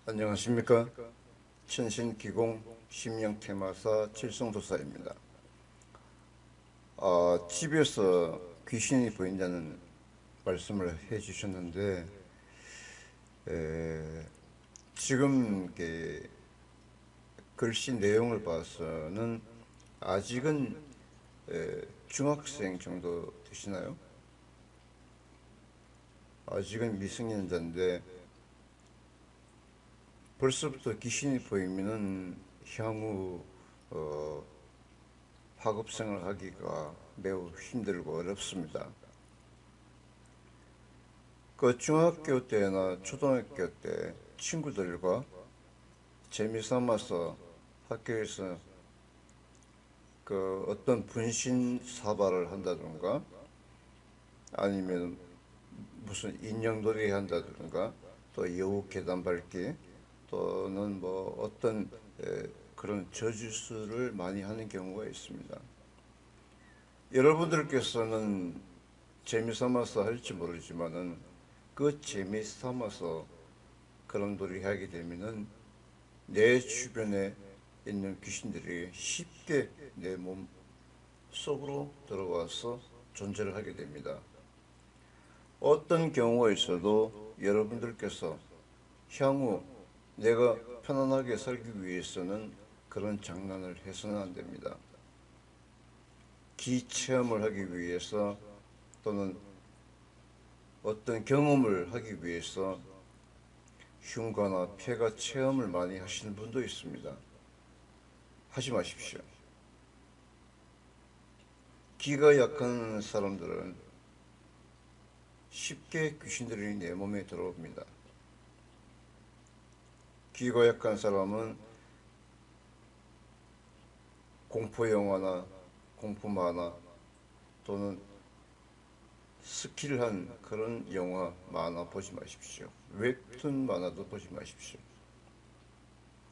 안녕하십니까. 천신기공 심령테마사 칠성도사입니다. 집에서 귀신이 보인다는 말씀을 해주셨는데, 에, 지금 글씨 내용을 봐서는 아직은 중학생 정도 되시나요? 아직은 미성년자인데 벌써부터 귀신이 보이면은 향후 어, 학업생활 하기가 매우 힘들고 어렵습니다. 그 중학교 때나 초등학교 때 친구들과 재미삼아서 학교에서 그 어떤 분신 사발을 한다든가 아니면 무슨 인형놀이 한다든가 또 여우 계단 밟기 또는 뭐 어떤 그런 저주술을 많이 하는 경우가 있습니다. 여러분들께서는 재미삼아서 할지 모르지만은 그 재미삼아서 그런 놀이 하게 되면은 내 주변에 있는 귀신들이 쉽게 내 몸 속으로 들어와서 존재를 하게 됩니다. 어떤 경우가 있어도 여러분들께서 향후 내가 편안하게 살기 위해서는 그런 장난을 해서는 안 됩니다. 기체험을 하기 위해서 또는 어떤 경험을 하기 위해서 흉가나 폐가 체험을 많이 하시는 분도 있습니다. 하지 마십시오. 기가 약한 사람들은 쉽게 귀신들이 내 몸에 들어옵니다. 기가 약한 사람은 공포 영화나 공포 만화 또는 스킬한 그런 영화 만화 보지 마십시오. 웹툰 만화도 보지 마십시오.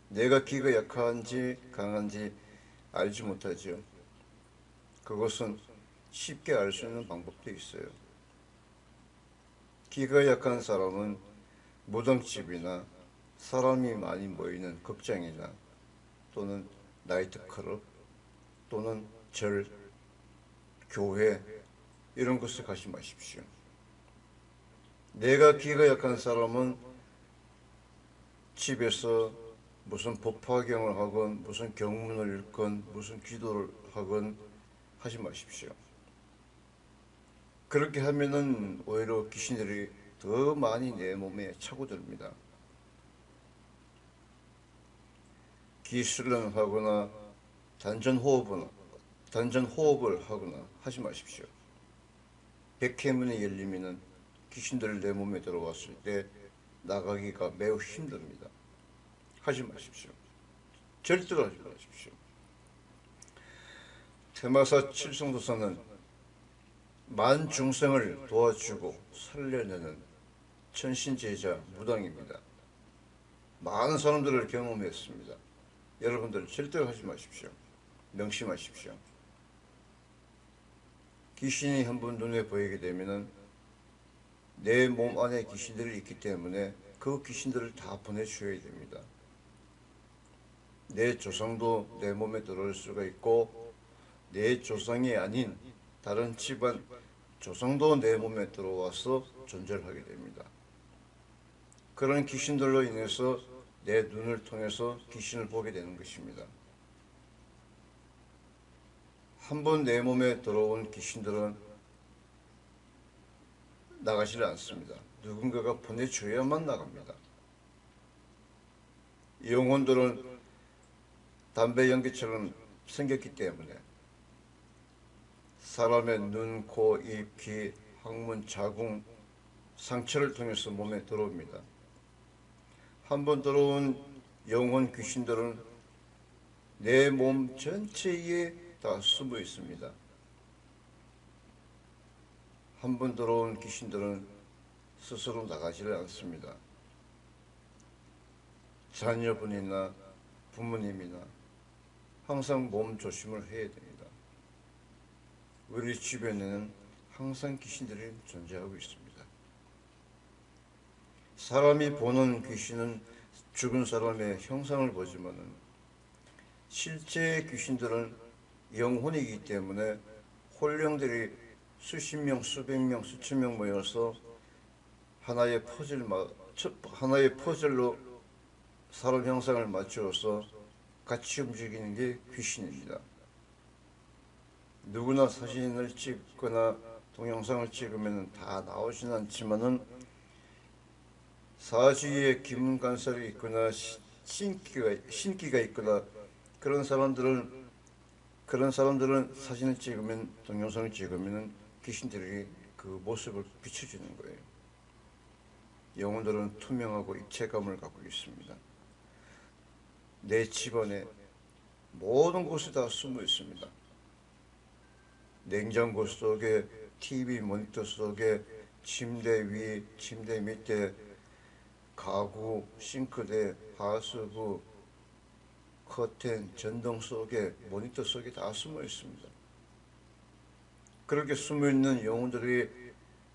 내가 기가 약한지 강한지 알지 못하죠. 그것은 쉽게 알 수 있는 방법도 있어요. 기가 약한 사람은 무당집이나 사람이 많이 모이는 극장이나 또는 나이트클럽 또는 절, 교회 이런 곳에 가지 마십시오. 내가 기가 약한 사람은 집에서 무슨 법화경을 하건 무슨 경문을 읽건 무슨 기도를 하건 하지 마십시오. 그렇게 하면은 오히려 귀신들이 더 많이 내 몸에 차고듭니다. 기술련하거나 단전 호흡을 하거나 하지 마십시오. 백회문이 열리면은 귀신들 내 몸에 들어왔을 때 나가기가 매우 힘듭니다. 하지 마십시오. 절대로 하지 마십시오. 테마사 칠성도사는 만중생을 도와주고 살려내는 천신제자 무당입니다. 많은 사람들을 경험했습니다. 여러분들 절대로 하지 마십시오. 명심하십시오. 귀신이 한번 눈에 보이게 되면은 내 몸 안에 귀신들이 있기 때문에 그 귀신들을 다 보내줘야 됩니다. 내 조상도 내 몸에 들어올 수가 있고 내 조상이 아닌 다른 집안 조상도 내 몸에 들어와서 존재를 하게 됩니다. 그런 귀신들로 인해서 내 눈을 통해서 귀신을 보게 되는 것입니다. 한번 내 몸에 들어온 귀신들은 나가질 않습니다. 누군가가 보내줘야만 나갑니다. 영혼들은 담배 연기처럼 생겼기 때문에 사람의 눈, 코, 입, 귀, 항문, 자궁, 상처를 통해서 몸에 들어옵니다. 한번 들어온 영혼 귀신들은 내 몸 전체에 다 숨어 있습니다. 한번 들어온 귀신들은 스스로 나가지를 않습니다. 자녀분이나 부모님이나 항상 몸 조심을 해야 됩니다. 우리 주변에는 항상 귀신들이 존재하고 있습니다. 사람이 보는 귀신은 죽은 사람의 형상을 보지만은 실제 귀신들은 영혼이기 때문에 혼령들이 수십 명, 수백 명, 수천 명 모여서 하나의 퍼즐로 사람 형상을 맞추어서 같이 움직이는 게 귀신입니다. 누구나 사진을 찍거나 동영상을 찍으면 다 나오진 않지만은 사주에 기문간살이 있거나 신기가 있거나 그런 사람들은 사진을 찍으면 동영상을 찍으면 귀신들이 그 모습을 비춰주는 거예요. 영혼들은 투명하고 입체감을 갖고 있습니다. 내 집안에 모든 곳에 다 숨어 있습니다. 냉장고 속에, TV 모니터 속에, 침대 위, 침대 밑에, 가구, 싱크대, 하수구, 커튼, 전등 속에, 모니터 속에 다 숨어 있습니다. 그렇게 숨어 있는 영혼들이,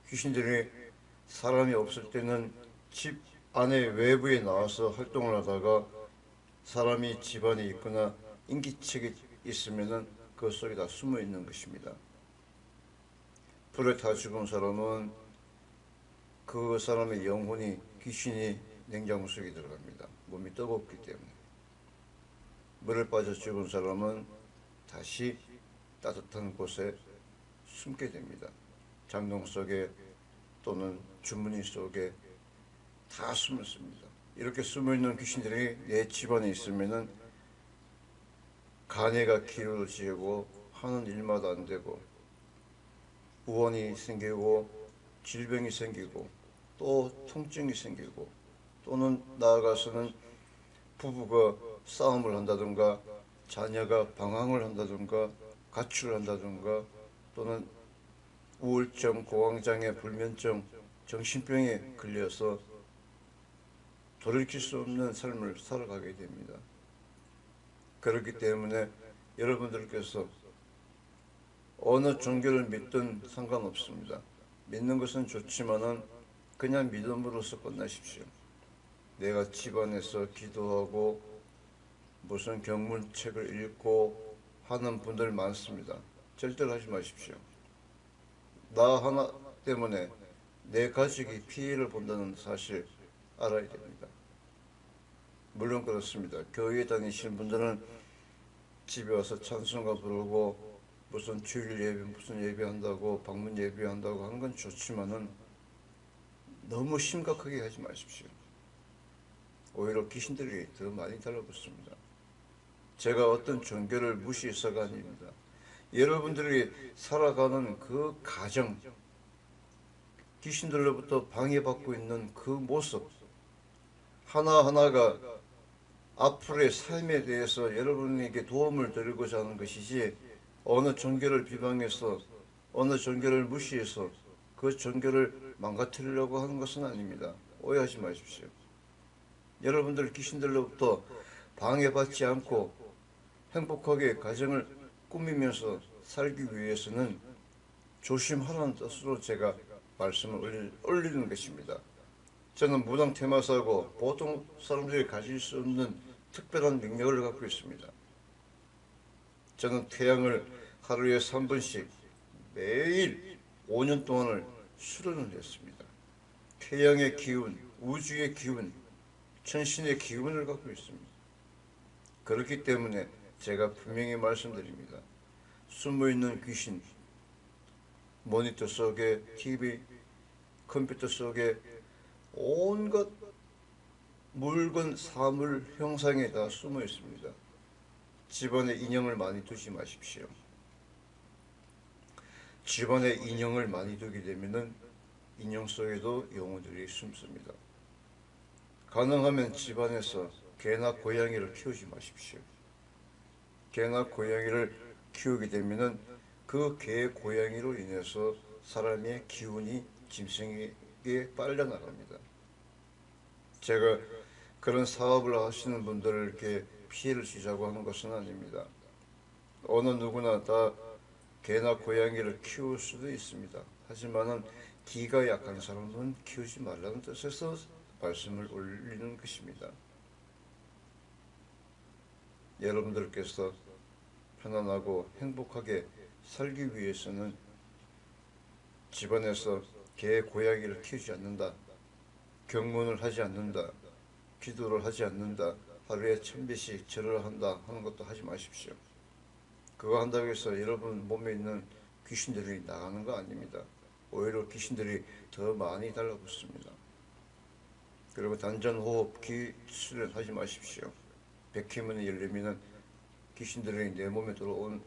귀신들이 사람이 없을 때는 집 안에 외부에 나와서 활동을 하다가 사람이 집 안에 있거나 인기척이 있으면은 그 속에 다 숨어 있는 것입니다. 불에 타 죽은 사람은 그 사람의 영혼이, 귀신이 냉장고 속에 들어갑니다. 몸이 뜨겁기 때문에. 물에 빠져 죽은 사람은 다시 따뜻한 곳에 숨게 됩니다. 장롱 속에 또는 주머니 속에 다 숨었습니다. 이렇게 숨어있는 귀신들이 내 집안에 있으면은 간해가 기울어지고 하는 일마다 안 되고 우환이 생기고 질병이 생기고 또 통증이 생기고 또는 나아가서는 부부가 싸움을 한다든가 자녀가 방황을 한다든가 가출을 한다든가 또는 우울증, 공황장애, 불면증, 정신병에 걸려서 돌이킬 수 없는 삶을 살아가게 됩니다. 그렇기 때문에 여러분들께서 어느 종교를 믿든 상관없습니다. 믿는 것은 좋지만은 그냥 믿음으로써 끝나십시오. 내가 집안에서 기도하고 무슨 경문책을 읽고 하는 분들 많습니다. 절대로 하지 마십시오. 나 하나 때문에 내 가족이 피해를 본다는 사실 알아야 됩니다. 물론 그렇습니다. 교회에 다니시는 분들은 집에 와서 찬송가 부르고 무슨 주일 예배, 무슨 예배한다고 방문 예배한다고 하는 건 좋지만은 너무 심각하게 하지 마십시오. 오히려 귀신들이 더 많이 달라붙습니다. 제가 어떤 종교를 무시해서가 아닙니다. 여러분들이 살아가는 그 가정, 귀신들로부터 방해받고 있는 그 모습 하나하나가 앞으로의 삶에 대해서 여러분에게 도움을 드리고자 하는 것이지 어느 종교를 비방해서 어느 종교를 무시해서 그 종교를 망가뜨리려고 하는 것은 아닙니다. 오해하지 마십시오. 여러분들 귀신들로부터 방해받지 않고 행복하게 가정을 꾸미면서 살기 위해서는 조심하라는 뜻으로 제가 말씀을 올리는 것입니다. 저는 무당 테마사고 보통 사람들이 가질 수 없는 특별한 능력을 갖고 있습니다. 저는 태양을 하루에 3분씩 매일 5년 동안을 수련을 했습니다. 태양의 기운, 우주의 기운, 천신의 기운을 갖고 있습니다. 그렇기 때문에 제가 분명히 말씀드립니다. 숨어있는 귀신, 모니터 속에, TV, 컴퓨터 속에 온갖 물건, 사물, 형상에 다 숨어 있습니다. 집안에 인형을 많이 두지 마십시오. 집안에 인형을 많이 두게 되면은 인형 속에도 영혼들이 숨습니다. 가능하면 집안에서 개나 고양이를 키우지 마십시오. 개나 고양이를 키우게 되면은 그 개, 고양이로 인해서 사람의 기운이 짐승에게 빨려나갑니다. 제가 그런 사업을 하시는 분들에게 피해를 주자고 하는 것은 아닙니다. 어느 누구나 다 개나 고양이를 키울 수도 있습니다. 하지만은 기가 약한 사람은 키우지 말라는 뜻에서 말씀을 올리는 것입니다. 여러분들께서 편안하고 행복하게 살기 위해서는 집안에서 개, 고양이를 키우지 않는다, 경문을 하지 않는다, 기도를 하지 않는다, 하루에 1000배씩 절을 한다 하는 것도 하지 마십시오. 그거 한다고 해서 여러분 몸에 있는 귀신들이 나가는 거 아닙니다. 오히려 귀신들이 더 많이 달라붙습니다. 그리고 단전호흡기 수련하지 마십시오. 백희문이 열리면 귀신들이 내 몸에 들어온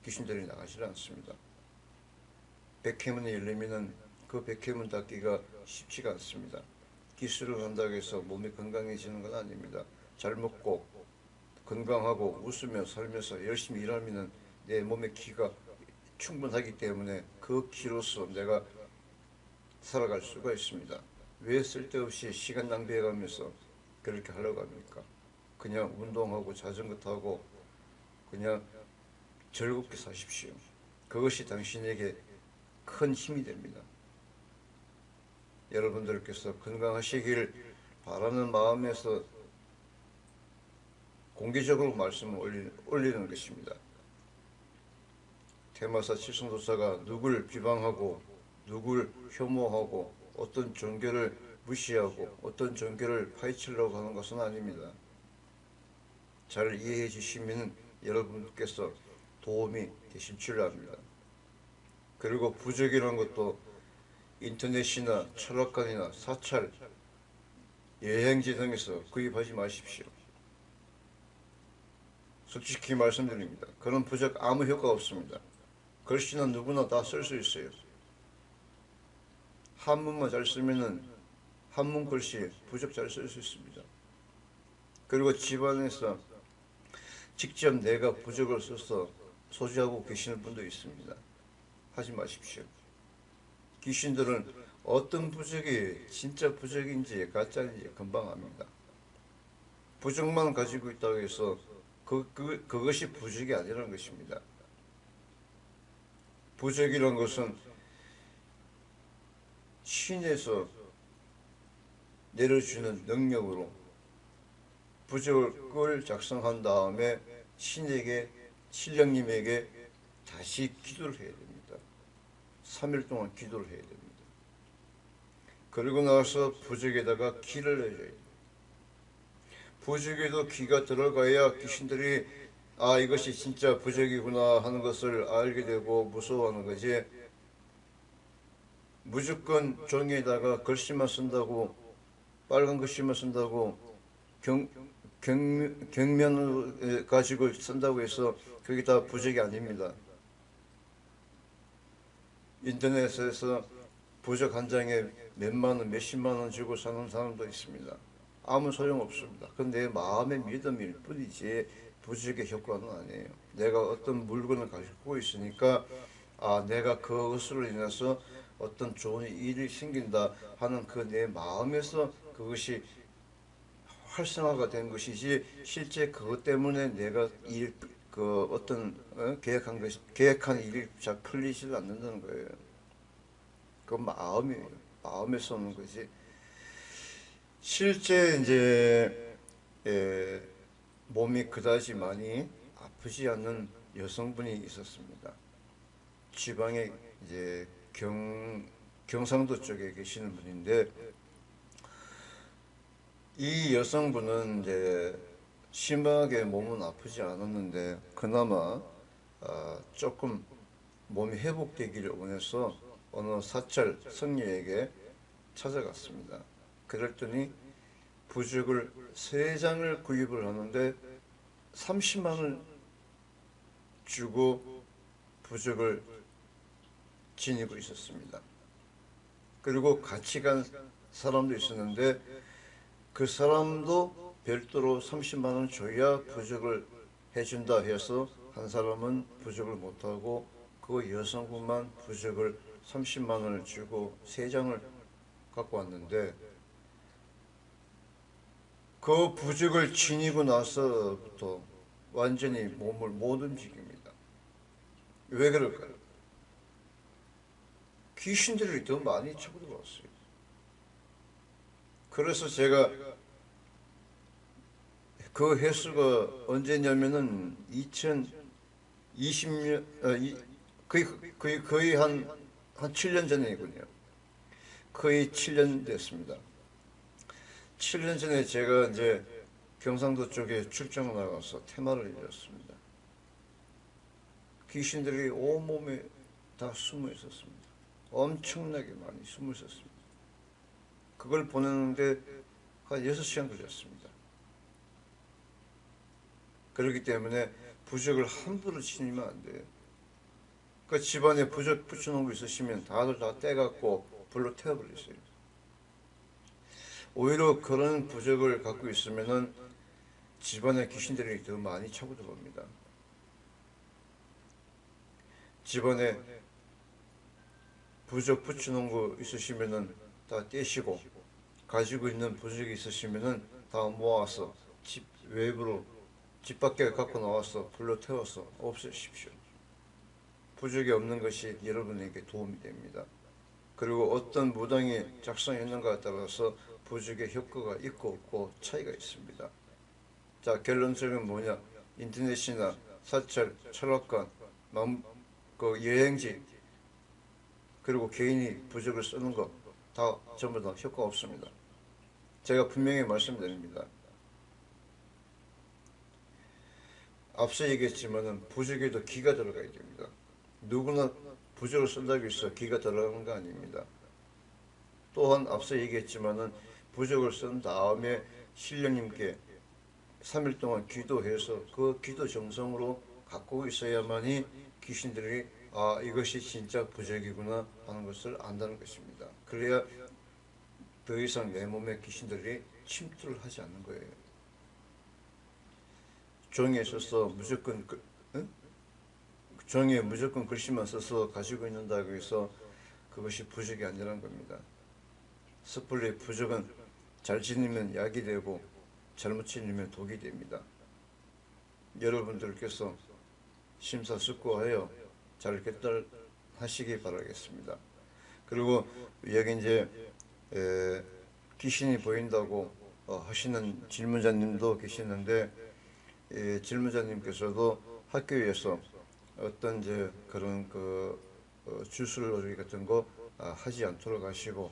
귀신들이 나가지 않습니다. 백희문이 열리면 그 백희문 닫기가 쉽지가 않습니다. 기술을 한다고 해서 몸이 건강해지는 건 아닙니다. 잘 먹고 건강하고 웃으며 살면서 열심히 일하면 내 몸의 기가 충분하기 때문에 그 기로서 내가 살아갈 수가 있습니다. 왜 쓸데없이 시간 낭비해가면서 그렇게 하려고 합니까? 그냥 운동하고 자전거 타고 그냥 즐겁게 사십시오. 그것이 당신에게 큰 힘이 됩니다. 여러분들께서 건강하시길 바라는 마음에서 공개적으로 말씀을 올리는 것입니다. 테마사 칠성도사가 누굴 비방하고 누굴 혐오하고 어떤 종교를 무시하고 어떤 종교를 파헤치려고 하는 것은 아닙니다. 잘 이해해 주시면 여러분께서 도움이 되실 줄 압니다. 그리고 부적이라는 것도 인터넷이나 철학관이나 사찰, 여행지 등에서 구입하지 마십시오. 솔직히 말씀드립니다. 그런 부적 아무 효과 없습니다. 글씨는 누구나 다 쓸 수 있어요. 한문만 잘 쓰면은 한문 글씨 부적 잘 쓸 수 있습니다. 그리고 집안에서 직접 내가 부적을 써서 소지하고 계시는 분도 있습니다. 하지 마십시오. 귀신들은 어떤 부적이 진짜 부적인지 가짜인지 금방 압니다. 부적만 가지고 있다고 해서 그것이 부적이 아니라는 것입니다. 부적이란 것은 신에서 내려주는 능력으로 부적을 작성한 다음에 신령님에게 다시 기도를 해야 됩니다. 3일 동안 기도를 해야 됩니다. 그리고 나서 부적에다가 기를 내줘야 됩니다. 부적에도 기가 들어가야 귀신들이 이것이 진짜 부적이구나 하는 것을 알게 되고 무서워하는 거지. 무조건 종이에다가 글씨만 쓴다고 빨간 글씨만 쓴다고 경면을 가지고 쓴다고 해서 그게 다 부적이 아닙니다. 인터넷에서 부적 한 장에 몇만 원, 몇십만 원 주고 사는 사람도 있습니다. 아무 소용없습니다. 그건 내 마음의 믿음일 뿐이지 부적의 효과는 아니에요. 내가 어떤 물건을 가지고 있으니까 내가 그것으로 인해서 어떤 좋은 일이 생긴다 하는 그 내 마음에서 그것이 활성화가 된 것이지 실제 그것 때문에 내가 계획한 일이 잘 풀리지 않는다는 거예요. 그건 마음이에요. 마음에서 오는 거지. 실제 이제 몸이 그다지 많이 아프지 않는 여성분이 있었습니다. 지방에 이제 경상도 쪽에 계시는 분인데 이 여성분은 이제 심하게 몸은 아프지 않았는데 그나마 조금 몸이 회복되기를 원해서 어느 사찰 성녀에게 찾아갔습니다. 그랬더니 부적을 3장을 구입을 하는데 30만 원 주고 부적을 지니고 있었습니다. 그리고 같이 간 사람도 있었는데 그 사람도 별도로 30만 원 줘야 부적을 해준다 해서 한 사람은 부적을 못하고 그 여성분만 부적을 30만 원을 주고 3장을 갖고 왔는데 그 부적을 지니고 나서부터 완전히 몸을 못 움직입니다. 왜 그럴까요? 귀신들이 더 많이 쳐들어왔어요. 그래서 제가 그 횟수가 언제냐면은 2020년 거의 한 7년 전이군요. 거의 7년 됐습니다. 7년 전에 제가 이제 경상도 쪽에 출장을 나가서 테마를 이뤘습니다. 귀신들이 온몸에 다 숨어 있었습니다. 엄청나게 많이 숨어 있었습니다. 그걸 보내는데 한 6시간 걸렸습니다. 그렇기 때문에 부적을 함부로 치면 안 돼요. 그 집안에 부적 붙여놓은 거 있으시면 다들 다 떼갖고 불로 태워버리세요. 오히려 그런 부적을 갖고 있으면은 집안에 귀신들이 더 많이 차고 들어옵니다. 집안에 부적 붙여놓은 거 있으시면은 다 떼시고, 가지고 있는 부적이 있으시면은 다 모아서 집 외부로, 집 밖에 갖고 나와서 불로 태워서 없애십시오. 부적이 없는 것이 여러분에게 도움이 됩니다. 그리고 어떤 무당이 작성했는가에 따라서 부적의 효과가 있고 없고 차이가 있습니다. 자, 결론적인 뭐냐? 인터넷이나 사찰, 철학관, 여행지, 그리고 개인이 부적을 쓰는 거 다 전부 다 효과 없습니다. 제가 분명히 말씀드립니다. 앞서 얘기했지만은 부적에도 기가 들어가야 됩니다. 누구나 부적을 쓴다고 해서 기가 들어가는 거 아닙니다. 또한 앞서 얘기했지만은 부적을 쓴 다음에 신령님께 3일 동안 기도해서 그 기도 정성으로 갖고 있어야만이 귀신들이 아, 이것이 진짜 부적이구나 하는 것을 안다는 것입니다. 그래야 더 이상 내 몸에 귀신들이 침투를 하지 않는 거예요. 종이에 써서 무조건 종이에 무조건 글씨만 써서 가지고 있는다고 해서 그것이 부적이 아니라는 겁니다. 섣불리 부적은 잘 지니면 약이 되고 잘못 지니면 독이 됩니다. 여러분들께서 심사숙고하여 잘 결단하시기 바라겠습니다. 그리고 여기 이제 귀신이 보인다고 하시는 질문자님도 계시는데, 질문자님께서도 학교에서 어떤 이제 그런 주술놀이 같은 거 하지 않도록 하시고,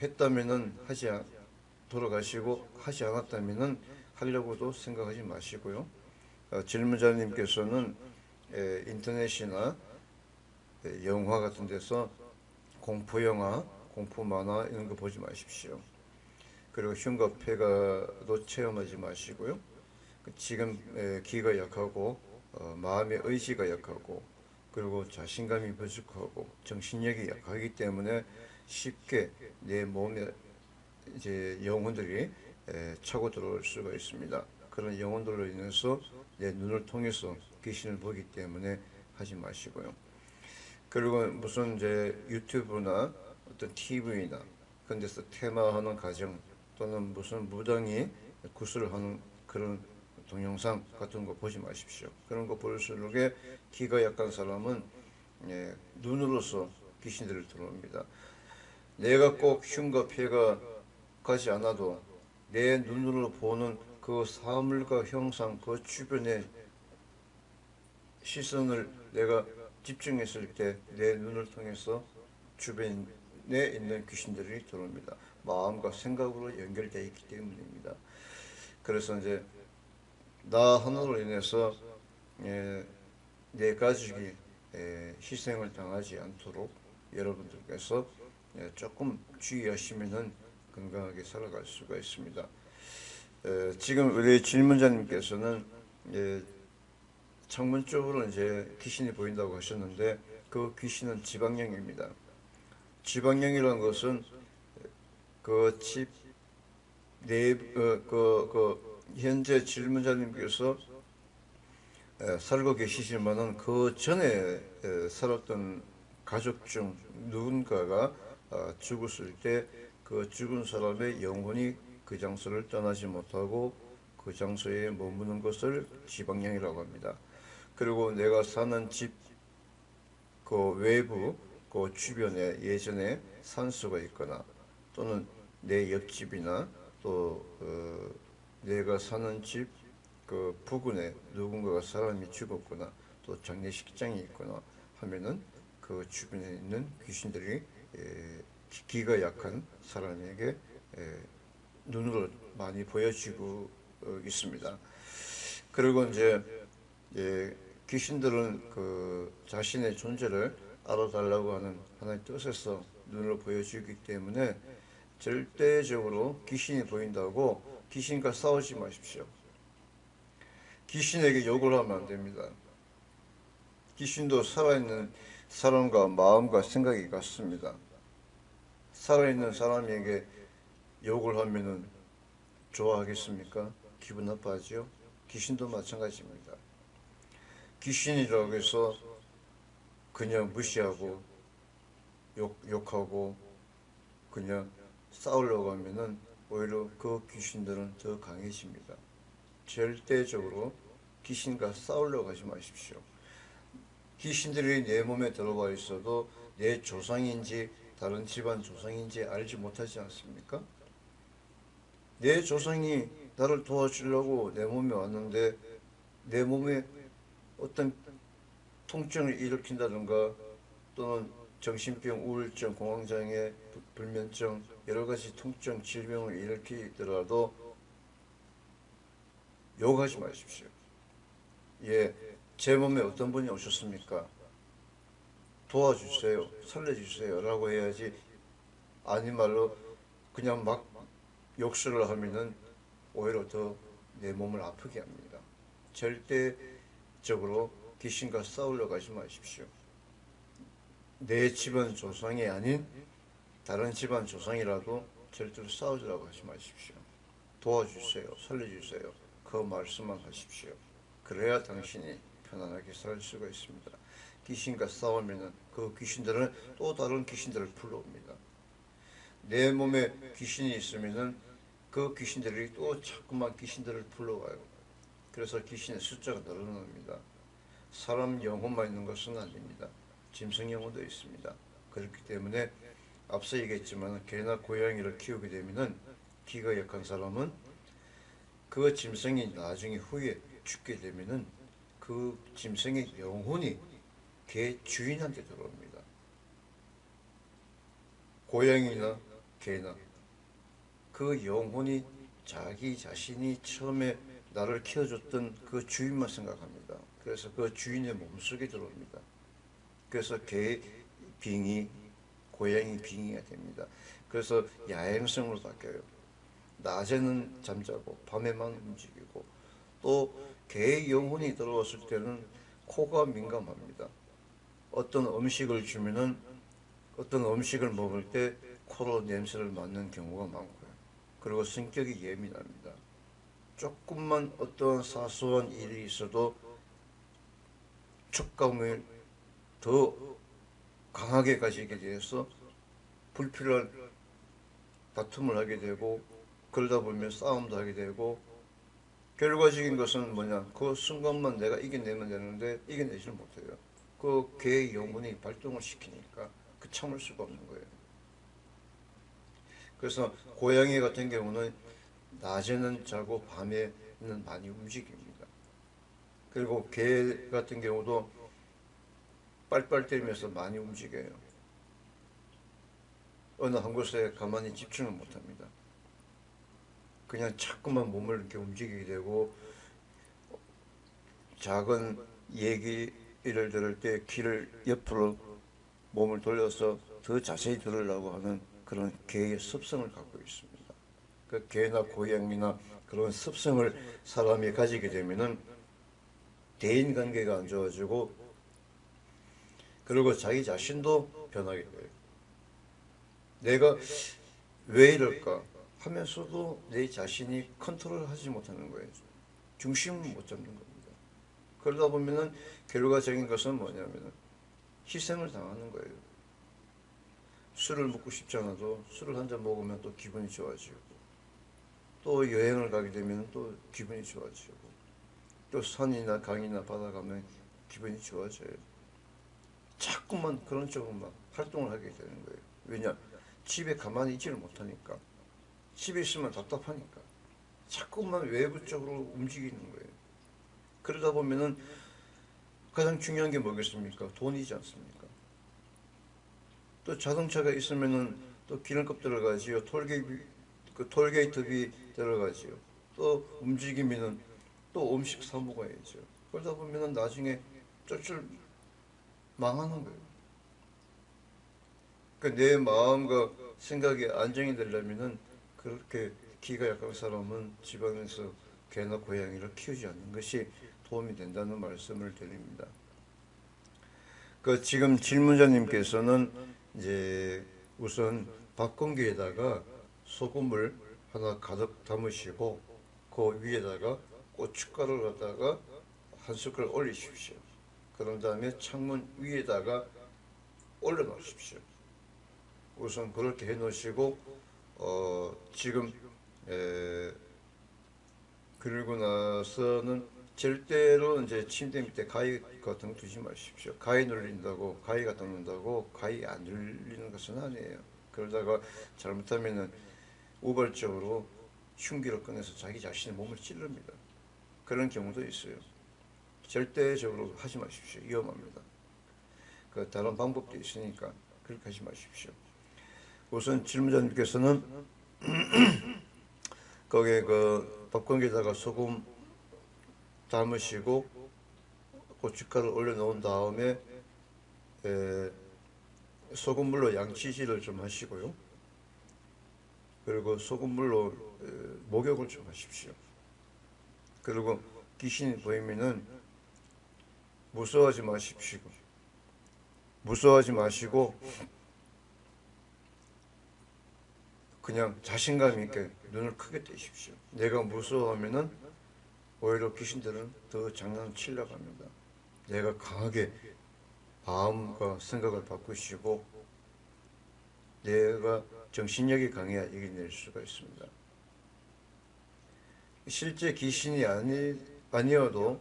했다면은 하지 않도록 하시고, 하지 않았다면은 하려고도 생각하지 마시고요. 질문자님께서는 인터넷이나 영화 같은 데서 공포 영화, 공포 만화 이런 거 보지 마십시오. 그리고 흉가 폐가도 체험하지 마시고요. 지금 기가 약하고 마음의 의지가 약하고 그리고 자신감이 부족하고 정신력이 약하기 때문에 쉽게 내 몸에 이제 영혼들이 차고 들어올 수가 있습니다. 그런 영혼들로 인해서 내 눈을 통해서 귀신을 보기 때문에 하지 마시고요. 그리고 무슨 이제 유튜브나 어떤 TV나 그런 데서 테마하는 가정 또는 무슨 무당이 구슬하는 그런 동영상 같은 거 보지 마십시오. 그런 거 볼수록 기가 약한 사람은 눈으로서 귀신들을 들어옵니다. 내가 꼭 흉가 폐가 가지 않아도 내 눈으로 보는 그 사물과 형상, 그 주변의 시선을 내가 집중했을 때 내 눈을 통해서 주변에 있는 귀신들이 들어옵니다. 마음과 생각으로 연결되어 있기 때문입니다. 그래서 이제 나 하나로 인해서 내 가족이 희생을 당하지 않도록 여러분들께서 조금 주의하시면은 건강하게 살아갈 수가 있습니다. 지금 우리 질문자님께서는 창문 쪽으로 이제 귀신이 보인다고 하셨는데 그 귀신은 지방령입니다. 지방령이라는 것은 그 집 현재 질문자님께서 살고 계시지만은 그 전에 살았던 가족 중 누군가가 죽었을 때 그 죽은 사람의 영혼이 그 장소를 떠나지 못하고 그 장소에 머무는 것을 지방령이라고 합니다. 그리고 내가 사는 집 그 외부 그 주변에 예전에 산수가 있거나 또는 내 옆집이나 또 내 내가 사는 집 그 부근에 누군가가 사람이 죽었거나 또 장례식장이 있거나 하면은 그 주변에 있는 귀신들이 기가 약한 사람에게 눈으로 많이 보여지고 있습니다. 그리고 이제 귀신들은 그 자신의 존재를 알아달라고 하는 하나님의 뜻에서 눈으로 보여주기 때문에 절대적으로 귀신이 보인다고 귀신과 싸우지 마십시오. 귀신에게 욕을 하면 안 됩니다. 귀신도 살아있는 사람과 마음과 생각이 같습니다. 살아있는 사람에게 욕을 하면은 좋아하겠습니까? 기분 나빠하지요? 귀신도 마찬가지입니다. 귀신이라고 해서 그냥 무시하고 욕하고 그냥 싸우려고 하면은 오히려 그 귀신들은 더 강해집니다. 절대적으로 귀신과 싸우려고 하지 마십시오. 귀신들이 내 몸에 들어와 있어도 내 조상인지 다른 집안 조상인지 알지 못하지 않습니까? 내 조상이 나를 도와주려고 내 몸에 왔는데 내 몸에 어떤 통증을 일으킨다든가 또는 정신병, 우울증, 공황장애, 불면증 여러 가지 통증, 질병을 일으키더라도 욕하지 마십시오. 예, 제 몸에 어떤 분이 오셨습니까? 도와주세요, 살려주세요 라고 해야지 아닌 말로 그냥 막 욕설을 하면은 오히려 더 내 몸을 아프게 합니다. 절대적으로 귀신과 싸우려고 하지 마십시오. 내 집안 조상이 아닌 다른 집안 조상이라도 절대로 싸우자고 하지 마십시오. 도와주세요, 살려주세요. 그 말씀만 하십시오. 그래야 당신이 편안하게 살 수가 있습니다. 귀신과 싸우면은 그 귀신들은 또 다른 귀신들을 불러옵니다. 내 몸에 귀신이 있으면은 그 귀신들이 또 자꾸만 귀신들을 불러와요. 그래서 귀신의 숫자가 늘어납니다. 사람 영혼만 있는 것은 아닙니다. 짐승 영혼도 있습니다. 그렇기 때문에 앞서 얘기했지만 개나 고양이를 키우게 되면은 기가 약한 사람은 그 짐승이 나중에 후에 죽게 되면은 그 짐승의 영혼이 개 주인한테 들어옵니다. 고양이나 개나 그 영혼이 자기 자신이 처음에 나를 키워줬던 그 주인만 생각합니다. 그래서 그 주인의 몸속에 들어옵니다. 그래서 개 빙의, 고양이 빙의가 됩니다. 그래서 야행성으로 바뀌어요. 낮에는 잠자고 밤에만 움직이고 또 개의 영혼이 들어왔을 때는 코가 민감합니다. 어떤 음식을 주면은 어떤 음식을 먹을 때 코로 냄새를 맡는 경우가 많고요. 그리고 성격이 예민합니다. 조금만 어떤 사소한 일이 있어도 촉감을 더 강하게 가지게 돼서 불필요한 다툼을 하게 되고 그러다 보면 싸움도 하게 되고 결과적인 것은 뭐냐, 그 순간만 내가 이겨내면 되는데 이겨내지를 못해요. 그 개의 영혼이 발동을 시키니까 그 참을 수가 없는 거예요. 그래서 고양이 같은 경우는 낮에는 자고 밤에는 많이 움직입니다. 그리고 개 같은 경우도 빨빨대면서 많이 움직여요. 어느 한 곳에 가만히 집중을 못합니다. 그냥 자꾸만 몸을 이렇게 움직이게 되고 작은 얘기를 들을 때 귀를 옆으로 몸을 돌려서 더 자세히 들으려고 하는 그런 개의 습성을 갖고 있습니다. 그 개나 고양이나 그런 습성을 사람이 가지게 되면은 대인 관계가 안 좋아지고 그리고 자기 자신도 변하게 돼요. 내가 왜 이럴까 하면서도 내 자신이 컨트롤하지 못하는 거예요. 중심을 못 잡는 겁니다. 그러다 보면은 결과적인 것은 뭐냐면은 희생을 당하는 거예요. 술을 먹고 싶지 않아도 술을 한 잔 먹으면 또 기분이 좋아지고 또 여행을 가게 되면 또 기분이 좋아지고 또 산이나 강이나 바다 가면 기분이 좋아져요. 자꾸만 그런 쪽으로만 활동을 하게 되는 거예요. 왜냐? 집에 가만히 있지를 못하니까. 집에 있으면 답답하니까. 자꾸만 외부 쪽으로 움직이는 거예요. 그러다 보면은 가장 중요한 게 뭐겠습니까? 돈이지 않습니까? 또 자동차가 있으면은 또 기름값 들어가지요. 톨게이트비 들어가지요. 또 움직이면은 또 음식 사 먹어야죠. 그러다 보면은 나중에 쫄쫄 망하는 거예요. 그러니까 내 마음과 생각이 안정이 되려면은 그렇게 기가 약한 사람은 지방에서 개나 고양이를 키우지 않는 것이 도움이 된다는 말씀을 드립니다. 그 지금 질문자님께서는 이제 우선 밥공기에다가 소금을 하나 가득 담으시고 그 위에다가 고춧가루를 갖다가 한 숟갈 올리십시오. 그런 다음에 창문 위에다가 올려놓으십시오. 우선 그렇게 해놓으시고 지금 에, 그리고 나서는 절대로 이제 침대 밑에 가위 같은 거 두지 마십시오. 가위 눌린다고 가위가 닦는다고 가위 안 눌리는 것은 아니에요. 그러다가 잘못하면은 우발적으로 흉기를 꺼내서 자기 자신의 몸을 찌릅니다. 그런 경우도 있어요. 절대적으로 하지 마십시오. 위험합니다. 그 다른 방법도 있으니까 그렇게 하지 마십시오. 우선 질문자님께서는 거기에 그 밥공기에다가 소금 담으시고 고춧가루 올려놓은 다음에 소금물로 양치질을 좀 하시고요. 그리고 소금물로 목욕을 좀 하십시오. 그리고 귀신이 보이면은 무서워하지 마십시오. 무서워하지 마시고 그냥 자신감 있게 눈을 크게 뜨십시오. 내가 무서워하면은 오히려 귀신들은 더 장난치려고 합니다. 내가 강하게 마음과 생각을 바꾸시고 내가 정신력이 강해야 이겨낼 수가 있습니다. 실제 귀신이 아니어도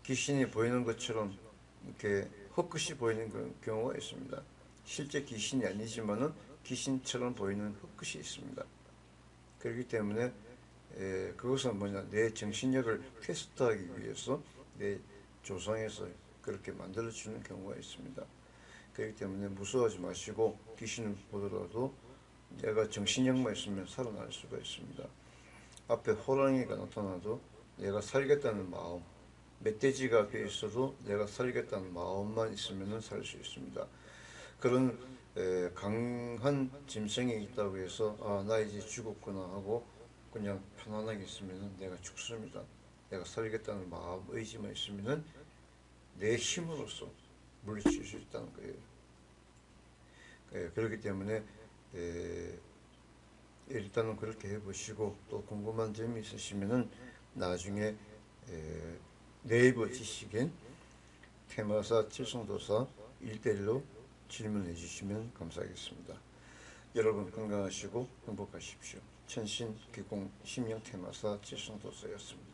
귀신이 보이는 것처럼 이렇게 헛것이 보이는 경우가 있습니다. 실제 귀신이 아니지만은 귀신처럼 보이는 헛것이 있습니다. 그렇기 때문에 그것은 뭐냐, 내 정신력을 테스트하기 위해서 내 조상에서 그렇게 만들어주는 경우가 있습니다. 그렇기 때문에 무서워하지 마시고 귀신을 보더라도 내가 정신력만 있으면 살아날 수가 있습니다. 앞에 호랑이가 나타나도 내가 살겠다는 마음, 멧돼지가 앞에 있어도 내가 살겠다는 마음만 있으면 살 수 있습니다. 그런 강한 짐승이 있다고 해서 나 이제 죽었구나 하고 그냥 편안하게 있으면 내가 죽습니다. 내가 살겠다는 마음, 의지만 있으면 내 힘으로써 물리칠 수 있다는 거예요. 그렇기 때문에 일단은 그렇게 해보시고 또 궁금한 점이 있으시면은 나중에 네이버 지식인 테마사 칠성도사 1대1로 질문해 주시면 감사하겠습니다. 여러분 건강하시고 행복하십시오. 천신 기공 심령 테마사 칠성도사였습니다.